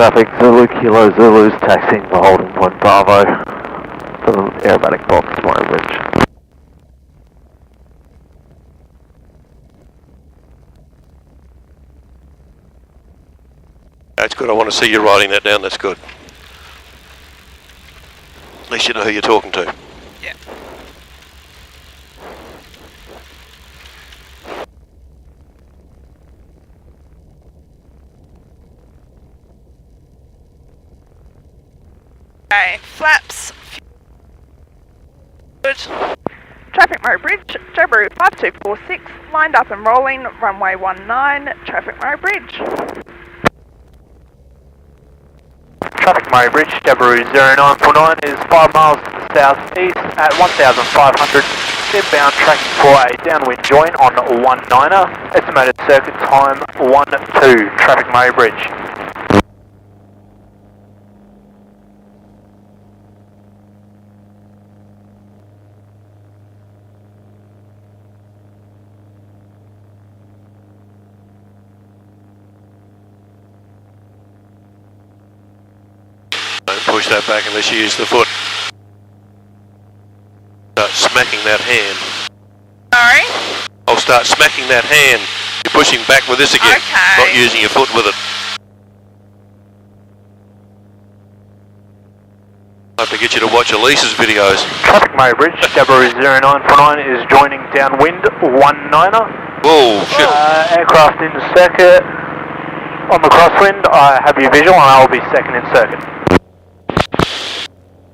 traffic, Zulu Kilo Zulu's taxiing for holding point Bravo for the aerobatic box, Murray Bridge. That's good, I want to see you writing that down, that's good. At least you know who you're talking to. Yeah. Okay, flaps. Good. Traffic Murray Bridge, Jabiru 5246, lined up and rolling, runway 19, Traffic Murray Bridge. Traffic Murray Bridge, Jabiru 0949 is 5 miles to the southeast at 1,500, inbound tracking for a downwind join on 19er, estimated circuit time 12, Traffic Murray Bridge. Don't push that back unless you use the foot. Start smacking that hand. Sorry? I'll start smacking that hand. You're pushing back with this again, Okay. not using your foot with it. I have to get you to watch Elise's videos. Traffic Murray Bridge, Jabiru 0949 is joining downwind 19er. Whoa, shit. Aircraft in circuit. On the crosswind, I have your visual and I will be second in circuit.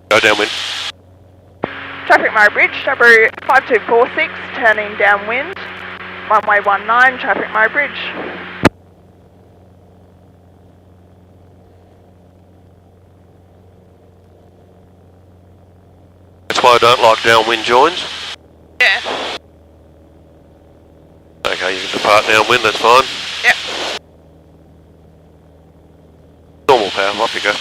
Go downwind. Traffic Murray Bridge, Jabiru 5246, turning downwind, runway 19, Traffic Murray Bridge. That's why I don't like downwind joins. Yeah. Okay, you can depart downwind, that's fine. Yep. Normal power, off you go.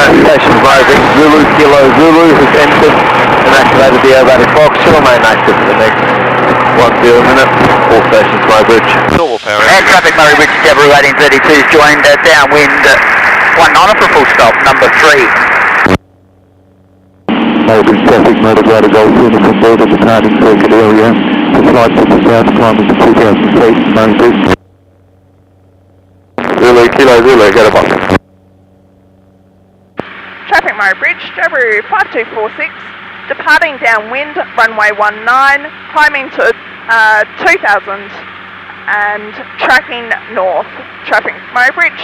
Station Murray Bridge, Zulu Kilo Zulu has entered and activated the aerobatic box. She'll remain active for the next 10 minutes. All stations Murray Bridge. Normal power. And Traffic Murray Bridge, Jabiru 1832 is joined downwind 19 for full stop, number 3. Murray Bridge traffic motivated Golf Uniform Builder departing circuit area. The flight to the south climbing to 2,000 feet, Murray Bridge. Zulu Kilo Zulu, get a box. Traffic Murray Bridge, Jabiru 5246, departing downwind, runway 19, climbing to 2000 and tracking north, Traffic Murray Bridge.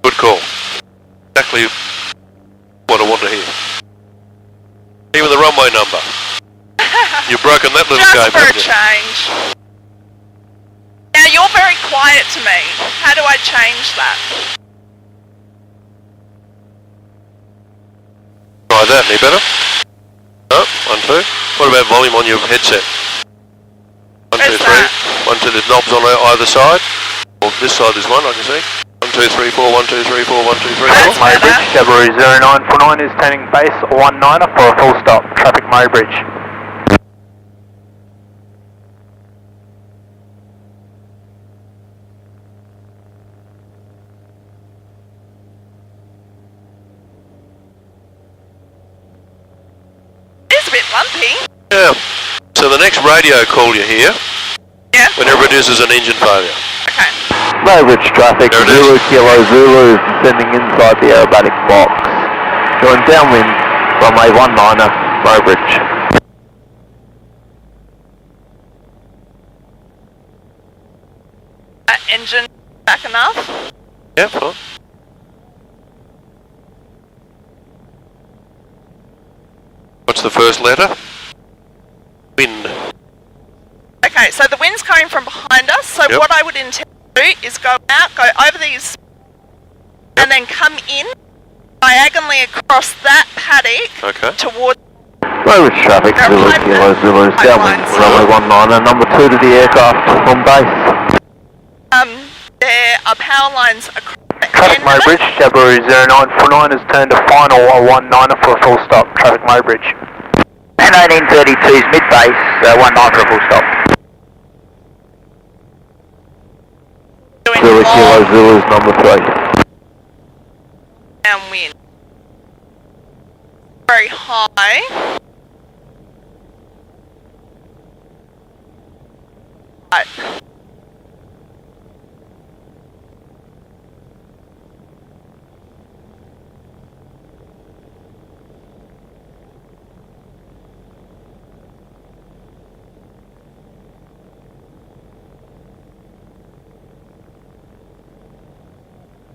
Good call. Exactly what I want to hear. Even the runway number. You've broken that little game, Just for a haven't you? change. Now you're very quiet to me. How do I change that? Try that, any better? No, 1, 2. What about volume on your headset? 1, 2, 3. Where's that? 1, 2, there's knobs on either side. Well, this side is one, I can see. 1, 2, 3, 4, 1, 2, 3, 4, 1, 2, 3, 4. That's Murray better. Bridge, Jabiru 0949 is turning base 19er for a full stop. Traffic Murray Bridge. It's a bit lumpy. Yeah. So the next radio call you hear, Yeah. whenever it is an engine failure. Okay. Murray Bridge traffic, There it Zulu is. Kilo Zulu is descending inside the aerobatic box. Join downwind, runway 19er, Murray Bridge. Engine back enough. Yeah, fine. What's the first letter? Wind. Okay, so the wind's coming from behind us, so Yep. what I would intend to do is go out, go over these, and then come in diagonally across that paddock Okay. towards. Murray Bridge traffic, There are Zulu pipe- Kilo Zulu is downwind, pipelines. runway 19er, number 2 to the aircraft on base. There are power lines across the Traffic end Murray of Bridge, it. Jabiru 0949 has turned to final 19er for a full stop. Traffic Murray Bridge. And 1832's mid-base, 19 for a full stop. Doing Zulu Kilo long Zulu's number 3. downwind. Very high. Right.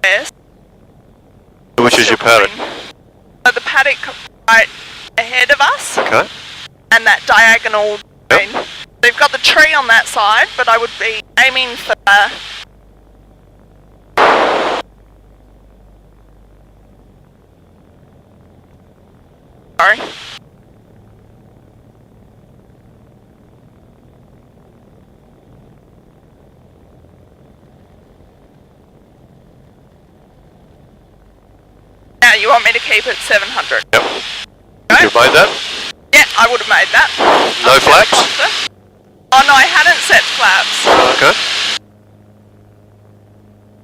Yes. Which is your paddock? So the paddock right ahead of us, Okay. and that diagonal Yep. line. They've got the tree on that side, but I would be aiming for sorry. Now you want me to keep it 700? Yep. Right? You've made that? Yeah, I would have made that. No flaps? Oh no, I hadn't set flaps. Okay.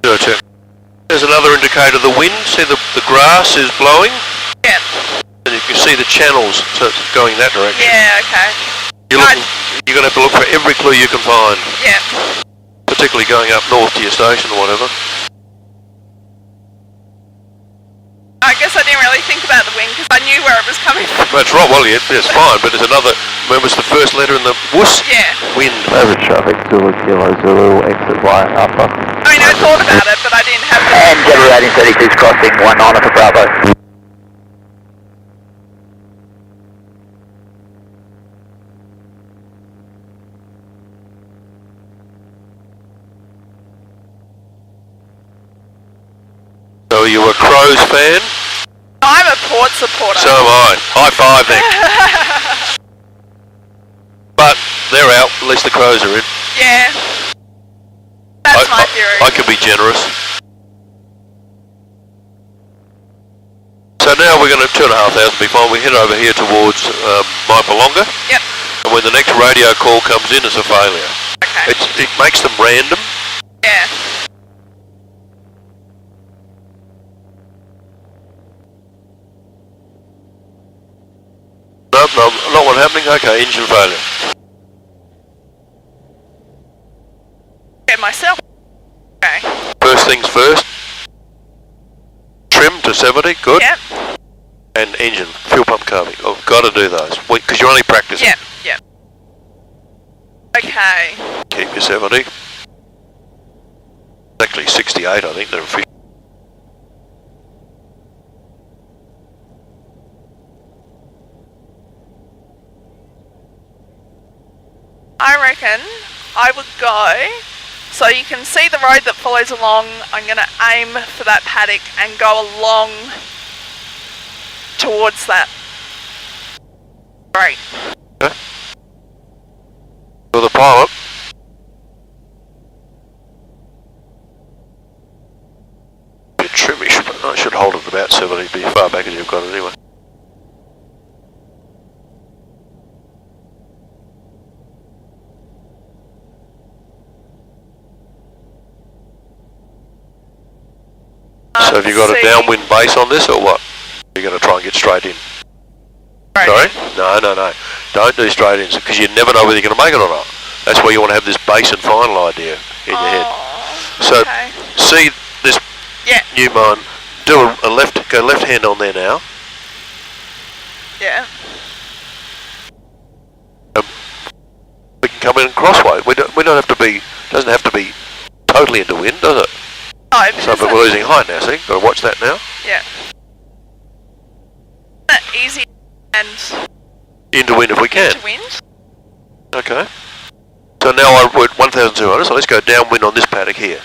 Do a check. There's another indicator, the wind. See the grass is blowing? Yeah. And you can see the channels, so it's going that direction. Yeah, okay. You're going to have to look for every clue you can find, Yeah. particularly going up north to your station or whatever. I guess I didn't really think about the wind because I knew where it was coming from. That's right, well, yeah, it's fine, but there's another, remember it's the first letter in the wuss? Yeah. Wind. Over traffic, Zulu Kilo Zulu, exit via Alpha. I mean, I thought about it, but I didn't have the... And Jabber rating 32 is crossing 19 for Bravo. So are you a Crows fan? I'm a port supporter. So am I. High five then. But they're out, at least the Crows are in. Yeah. That's my theory. I can be generous. So now we're going to 2,500 be fine. We head over here towards Maipalonga. Yep. And when the next radio call comes in, it's a failure. Okay. It makes them random. Yeah. Nope, no, not what happening. Okay, engine failure. Okay, myself. Okay. First things first. Trim to 70, good. Yep. And engine, fuel pump carbon. Oh, got to do those. Because you're only practicing. Yep. Yep. Okay. Keep your 70. Actually 68, I think they're official. I reckon I would go, so you can see the road that follows along. I'm going to aim for that paddock and go along towards that. Great. Okay. For the pilot. Bit trimmish, but I should hold it about 70, be as far back as you've got it anyway. So have you got a downwind base on this or what? You're going to try and get straight in? Right. Sorry? No. Don't do straight ins because you never know whether you're going to make it or not. That's why you want to have this base and final idea in your head. So okay. see this Yeah. new mine, do a left, go left hand on there now. Yeah. We can come in crossway. We don't have to be, doesn't have to be totally into wind, does it? Oh, So but we're losing height now, see? Got to watch that now. yeah. That easy and Into wind if we can. to wind. Okay. So now we're at 1,200, so let's go downwind on this paddock here.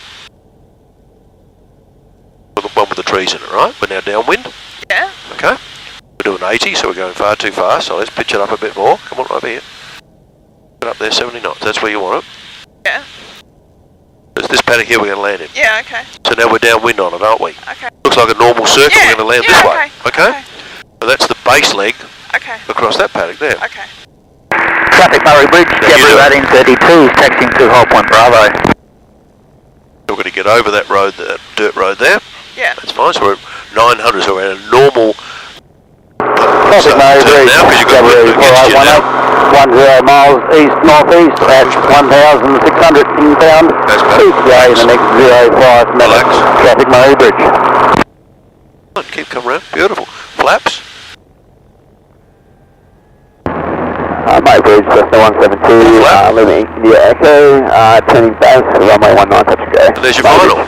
The one with the trees in it, right? We're now downwind. Yeah. Okay. We're doing 80, so we're going far too fast, so let's pitch it up a bit more. Come on, over here. Get up there, 70 knots. That's where you want it. Yeah. It's this paddock here we're going to land in. Yeah. Okay. So now we're downwind on it, aren't we? Okay. Looks like a normal circle. Yeah. We're going to land Yeah, this way. Okay? So that's the base leg Okay. across that paddock there. Okay. Traffic Murray Bridge, Yeah, you Jabber do it. rating 32 is taxiing to Hull Point Bravo. We're going to get over that road, that dirt road there. Yeah. That's fine. So we're at 900, so we're at a normal. Traffic may reach now because you've got wind against you now. 10 miles east-northeast at 1,600 inbound. That's better. ETA in the next 05 minutes. Traffic Murray Bridge. Keep coming around. Beautiful. Flaps. Murray Bridge, Cessna 172, leaving Echo, turning base, runway 19, touch and go. And there's your final.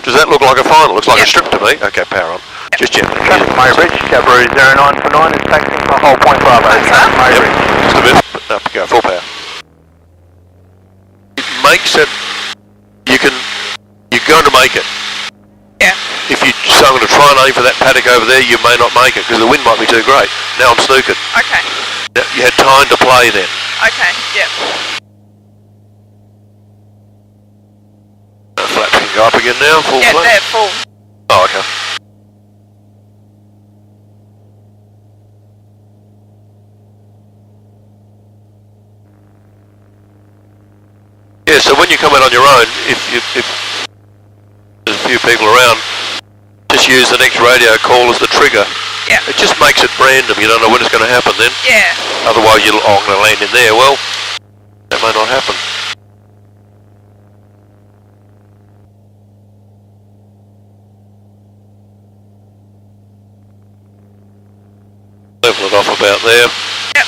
Does that look like a final? Looks like a strip to me. Okay, power on. Just gently. Traffic Murray Bridge, Jabiru 0949 is taxiing for hold point Bravo. Traffic Murray Bridge. Just a bit, but up you go, full power. It makes it, you're going to make it. Yeah. So I'm going to try and aim for that paddock over there, you may not make it, because the wind might be too great. Now I'm snookered. Okay. Now, you had time to play then. Okay, yep. Flaps can go up again now, full Yeah, flap. they're full. Oh, okay. Yeah, so when you come out on your own, if there's a few people around, just use the next radio call as the trigger. Yeah. It just makes it random, you don't know when it's going to happen then. Yeah. Otherwise I'm going to land in there, well, that may not happen. Level it off about there. Yep.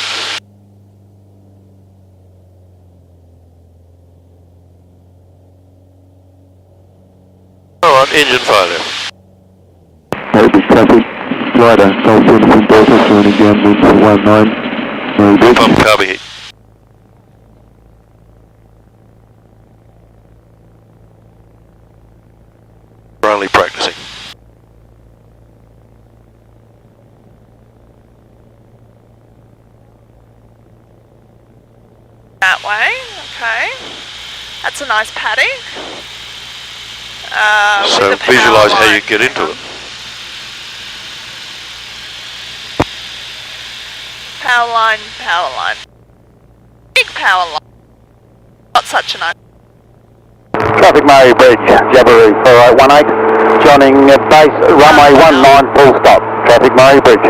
Alright, engine failure. Maybe traffic, rider, Golf Uniform Delta, turning downwind for 19, Murray Bridge. Pump carby heat. We're only practicing. That way, okay. That's a nice paddock. So with the visualise power how you line. get into it. Power line, power line. Big power line. Not such a nice. Traffic Murray Bridge, Jabiru 4818, joining base, runway 19, full stop. Traffic Murray Bridge.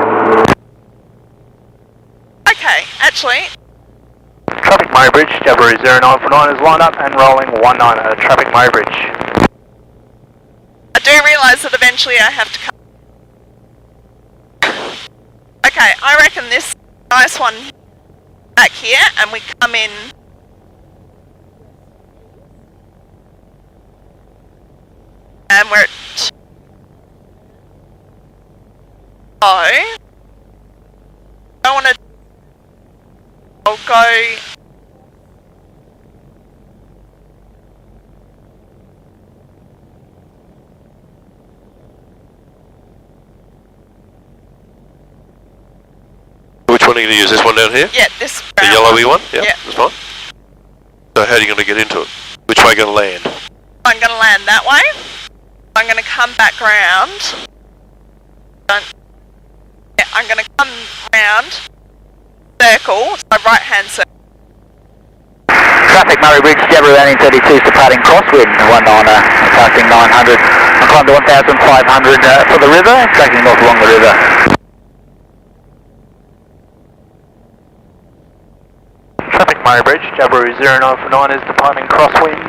Okay, actually, Traffic Murray Bridge, Jabiru 0949 is lined up and rolling 19 Traffic Murray Bridge. I do realise that eventually I have to come. Okay, I reckon this nice one back here, and we come in. And we're at. Oh. I want to. I'll go. Which one are you going to use? This one down here? Yeah, this. The brown yellowy one? Yeah. That's fine. So how are you going to get into it? Which way are you going to land? I'm going to land that way. I'm going to come back round. Yeah, I'm going to come round. Circle. So right hand circle. Traffic Murray Bridge, Jabiru 1832 departing crosswind 19, passing 900. I'm climbing to 1,500 for the river, tracking north along the river. Traffic Murray Bridge, Jabiru 0949 is departing crosswind,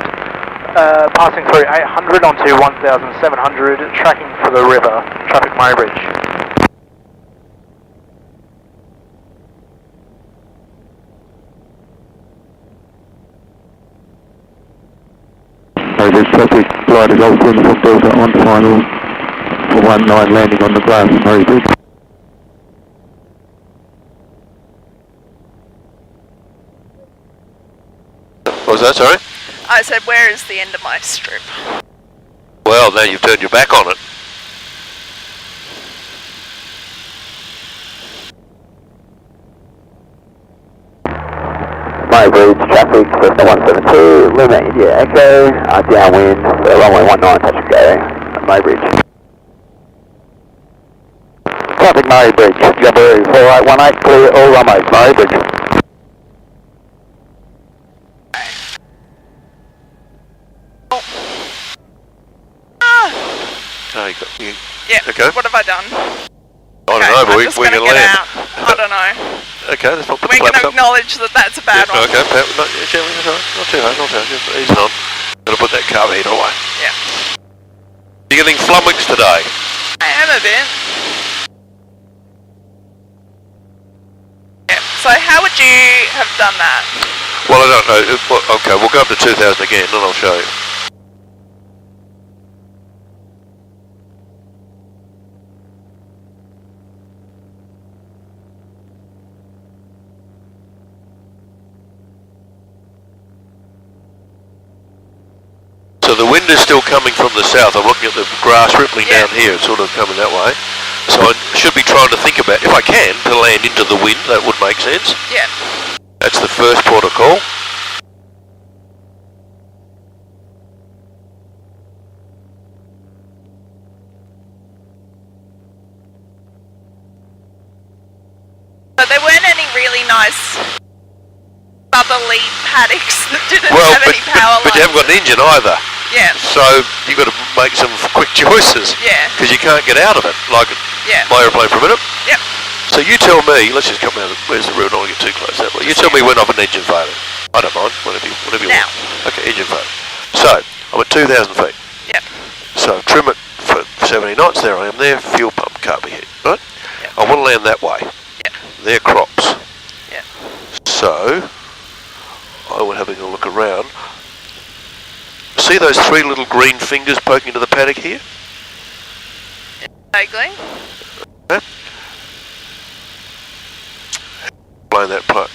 passing through 800 onto 1,700, tracking for the river. Traffic Murray Bridge. Murray Bridge traffic, rider, Golf Uniform Delta on final for 19, landing on the grass, Murray Bridge. What was that, sorry? I said, where is the end of my strip? Well, now you've turned your back on it. Murray Bridge traffic, Cessna 172, Lima India Echo, downwind, runway 19, touch and go, Murray Bridge. Traffic Murray Bridge, Jabiru 4818, clear all runways, Murray Bridge. Oh, Yeah. Okay. What have I done? I don't know, but I'm just we're gonna going to get land. out. I don't know. Okay, let's not put We're the flaps going to up. acknowledge that that's a bad one. Okay, not too hard, just ease it on. Gotta put that carburetor away. Yeah. You're getting flummoxed today. I am a bit. Yeah. So how would you have done that? Well, I don't know. Okay, we'll go up to 2000 again and I'll show you. So the wind is still coming from the south. I'm looking at the grass rippling down here. It's sort of coming that way. So I should be trying to think about, if I can, to land into the wind. That would make sense. Yeah. That's the first port of call. But there weren't any really nice bubbly paddocks that didn't have any power but you haven't got an engine either. Yeah. So you've got to make some quick choices. Yeah. Because you can't get out of it, like my aeroplane for a minute. Yep. So you tell me, let's just come out, where's the road? I don't want to get too close that way. You tell me when I'm an engine failure. I don't mind, whatever you now. want. Okay, engine failure. So, I'm at 2,000 feet. Yep. So trim it for 70 knots, there I am there, fuel pump can't be hit, right? Yep. I want to land that way. Yep. They're crops. Yep. So, I would having a look around. See those three little green fingers poking into the paddock here? Vaguely. Okay. Explain that part.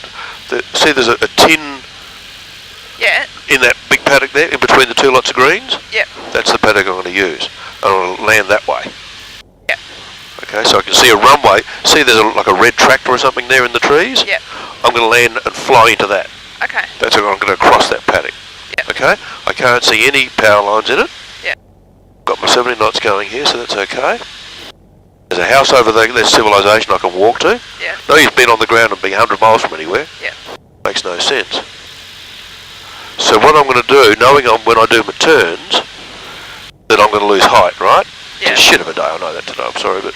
See there's a tin in that big paddock there, in between the two lots of greens? Yep. That's the paddock I'm going to use. I'm going to land that way. Yep. Okay, so I can see a runway. See there's like a red tractor or something there in the trees? Yep. I'm going to land and fly into that. Okay. That's how I'm going to cross that paddock. Yep. Okay? I can't see any power lines in it. Yep. Got my 70 knots going here, so that's okay. There's a house over there, there's civilization I can walk to. Yeah. No use being on the ground and being 100 miles from anywhere. Yeah. Makes no sense. So what I'm going to do, knowing when I do my turns, that I'm going to lose height, right? Yeah. It's a shit of a day, I know that today, I'm sorry, but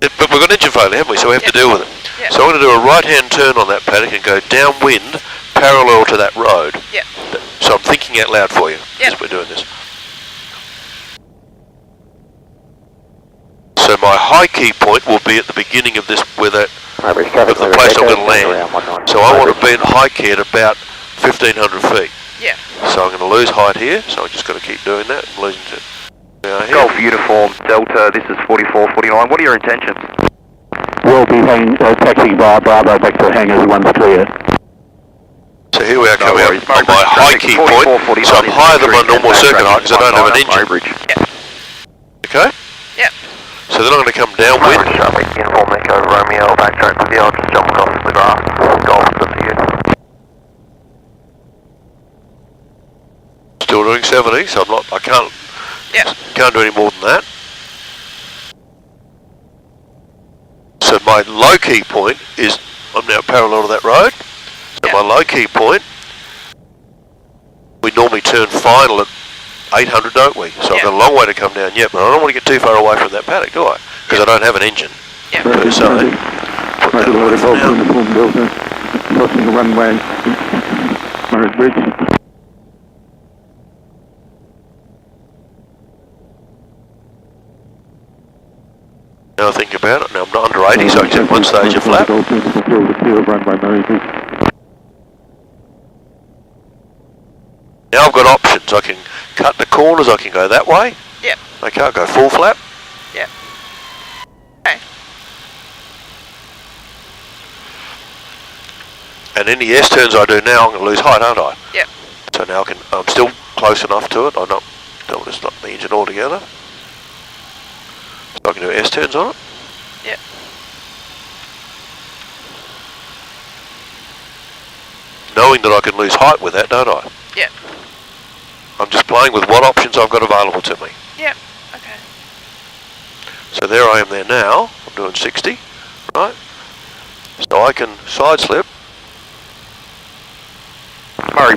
we've got engine failure, haven't we? So we have to deal with it. Yeah. So I'm going to do a right-hand turn on that paddock and go downwind, parallel to that road. Yeah. So I'm thinking out loud for you Yep. as we're doing this. So my high key point will be at the beginning of this, where that of the place I'm going to land. So I want to be at high key at about 1,500 feet. Yeah. So I'm going to lose height here. So I'm just going to keep doing that. I'm losing it. Golf Uniform Delta. This is 4449. What are your intentions? We'll be taxiing via Bravo back to hangars once clear. So here we are coming up on my high key point. So I'm higher than my normal circuit height because I don't have an engine. Okay? Yep. So then I'm going to come downwind. Uniform Echo Romeo, backtrack with you. I'll just jump across the grass. Golf to you. Still doing 70, so I can't do any more than that. So my low key point is, I'm now parallel to that road. So my low key point, we normally turn final at 800, don't we? So I've got a long way to come down yet, but I don't want to get too far away from that paddock, do I? Because I don't have an engine. Yeah. Per se. Put that away for now. Crossing the runway, Murray Bridge. Now I think about it, now I'm not under 80, so I can have one stage of flap. Now I've got options. I can cut the corners, I can go that way. Yep. Okay, I'll go full flap. Yep. Okay. And any S-turns I do now, I'm going to lose height, aren't I? Yep. So now I'm still close enough to it. I don't want to stop the engine altogether. So I can do S-turns on it. Yep. Knowing that I can lose height with that, don't I? Yep. I'm just playing with what options I've got available to me. Yep. Okay. So there I am there now. I'm doing 60, right? So I can side slip. Murray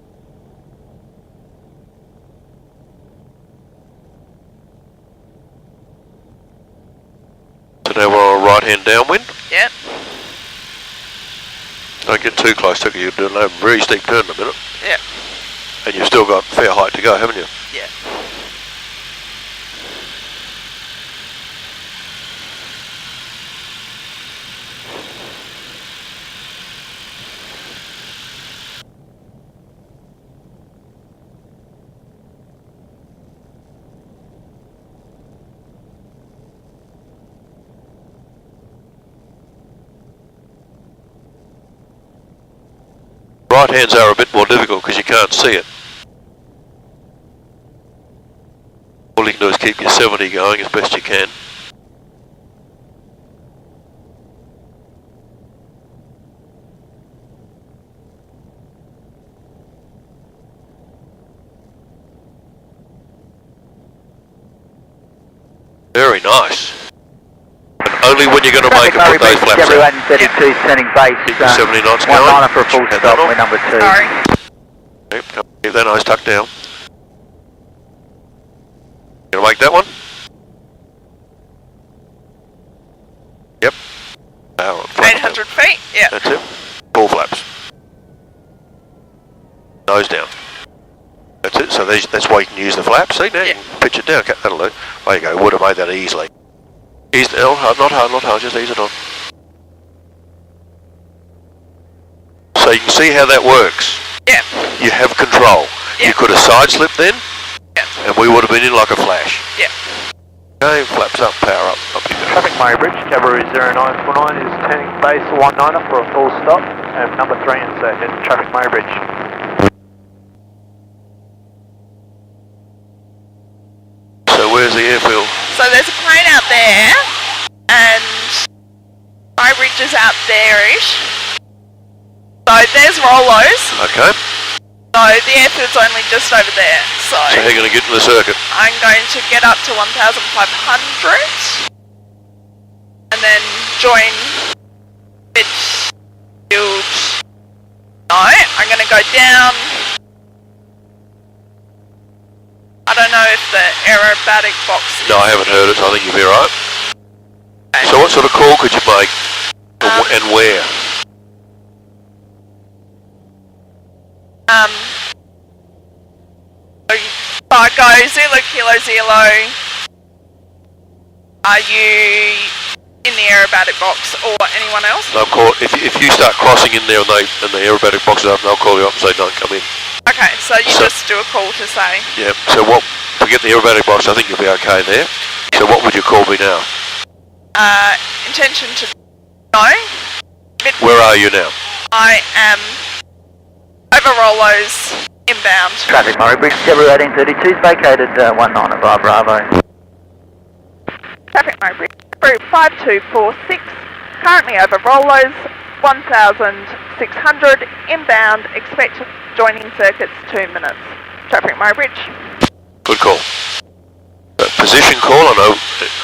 hand downwind. Yep. Don't get too close to it, you're doing a very steep turn in a minute. Yep. And you've still got fair height to go, haven't you? Yeah. Right hands are a bit more difficult because you can't see it. All you can do is keep your 70 going as best you can. Very nice. And only when you're going to make it put those flaps out. 32 turning base. Keep your 70 knots 1 going. liner for a full Have stop, that on. we're number 2. Sorry. Yep, keep that nose tucked down. Gonna make that one? Yep. Power. 800 feet. Yeah. That's it. Full flaps. Nose down. That's it. So that's why you can use the flaps. See, now you can pitch it down. Okay, that'll do. There you go. Would have made that easily. Ease it down. Not hard. Just ease it on. So you can see how that works. Yeah. You have control. Yeah. You could have side slipped then, Yeah. and we would have been in like a flash. Yeah. Okay, flaps up, power up. Up you go. Traffic Murray Bridge, Jabiru 0949 is turning base 19er for a full stop, and number 3 inserted, Traffic Murray Bridge. So where's the airfield? So there's a plane out there, and my ridge is out there-ish. So there's Rollos. Okay. So the airfield's only just over there. So So how are you going to get in the circuit? I'm going to get up to 1,500 and then join midfield. No, I'm going to go down. I don't know if the aerobatic box is... No, I haven't heard it, so I think you'll be right. Okay. So what sort of call could you make and where? So I go Zulu Kilo Zulu. Are you in the aerobatic box or anyone else? They'll call if you start crossing in there and the aerobatic box is up, they'll call you up and say don't come in. Okay, so you So- just do a call to say. Yeah. So forget the aerobatic box. I think you'll be okay there. So what would your call be now? Intention to go. Where are you now? I am over Rollos inbound. Traffic Murray Bridge, Jabiru 1832 is vacated 19er via Bravo. Traffic Murray Bridge, route 5246, currently over Rollos, 1,600 inbound, expect joining circuits 2 minutes. Traffic Murray Bridge. Good call. Position call. I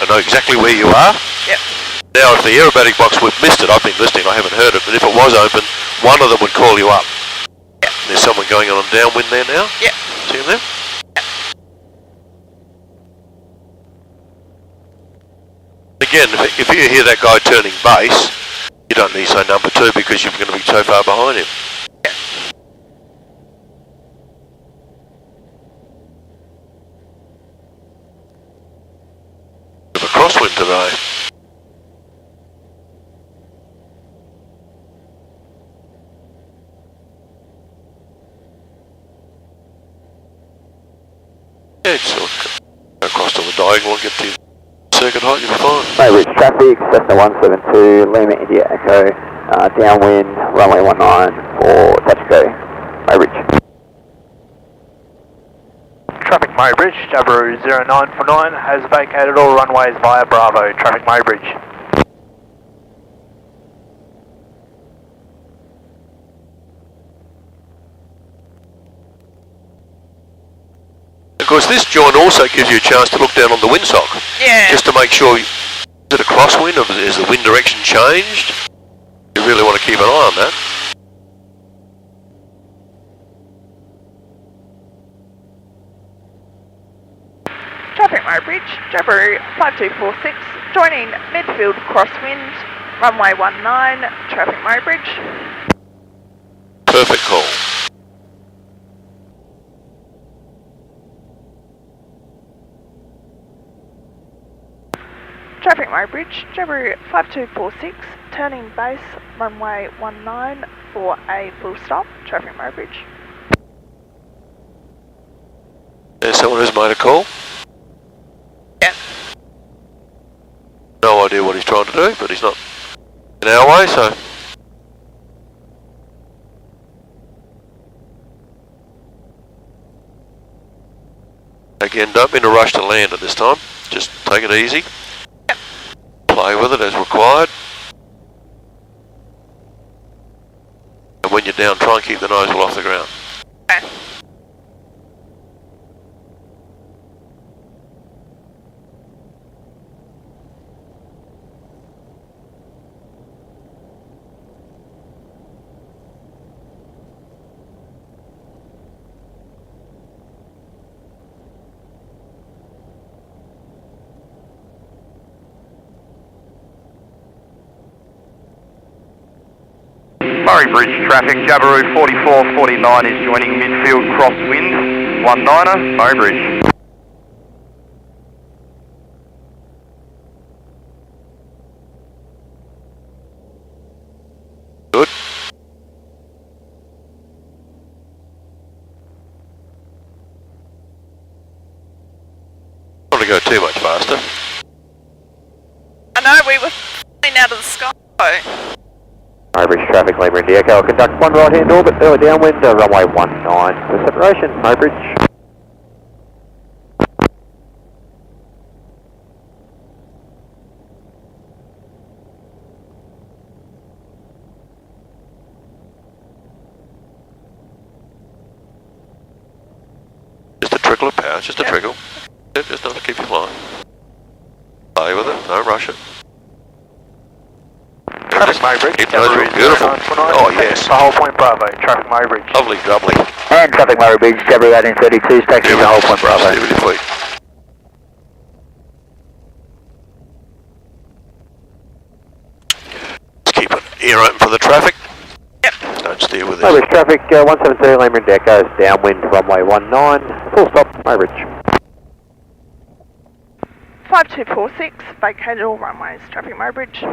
know exactly where you are. Yep. Now, if the aerobatic box, we've missed it. I've been listening. I haven't heard it. But if it was open, one of them would call you up. Yep. There's someone going on downwind there now. Yep. See him there? Yep. Again, if you hear that guy turning base, you don't need to say number 2 because you're going to be so far behind him. Yep. Bit of a crosswind today. Yeah, it's go across to the diagonal and get to circuit height, you'll be fine. Murray Bridge traffic, Cessna 172, Lima India Echo, downwind, runway 19 for touch go. Murray Bridge. Traffic Murray Bridge, Jabiru 0949 has vacated all runways via Bravo, Traffic Murray Bridge. Of course, this joint also gives you a chance to look down on the windsock, Yeah. just to make sure, is it a crosswind or is the wind direction changed? You really want to keep an eye on that. Traffic Murray Bridge, Jabiru 5246, Joining midfield crosswind, runway 19, traffic Murray Bridge. Perfect call. Traffic Murray Bridge, Jabiru 5246, turning base, runway 19 for a full stop, traffic Murray Bridge. There's someone who's made a call. Yeah. No idea what he's trying to do, but he's not in our way, so. Again, don't be in a rush to land at this time. Just take it easy. Play with it as required. And when you're down, try and keep the nose well off the ground. Okay. Murray Bridge traffic, Jabiru 4449 is joining midfield crosswind, 19er, Murray Bridge. Good. Not to go too much faster. I know, we were flying out of the sky. Murray Bridge traffic, Lima India Echo, conduct one right hand orbit, early downwind, runway 19 for separation, Murray Bridge. Just a trickle of power, just a trickle. Just enough to keep you flying. Play with it, don't rush it. Traffic Murray Bridge, Keep those Jabiru beautiful. 0949, Oh yes. the whole point Bravo, traffic Murray Bridge. Lovely, lovely. And traffic Murray Bridge, Jabiru 1832, taxiing the whole point Bravo. Stay with your feet. Just keep an ear open for the traffic. Yep. Don't steer with Murray it. Bridge traffic, 172 Lima India Echo, downwind, runway 19, full stop, Murray Bridge. 5246, vacated all runways, traffic Murray Bridge.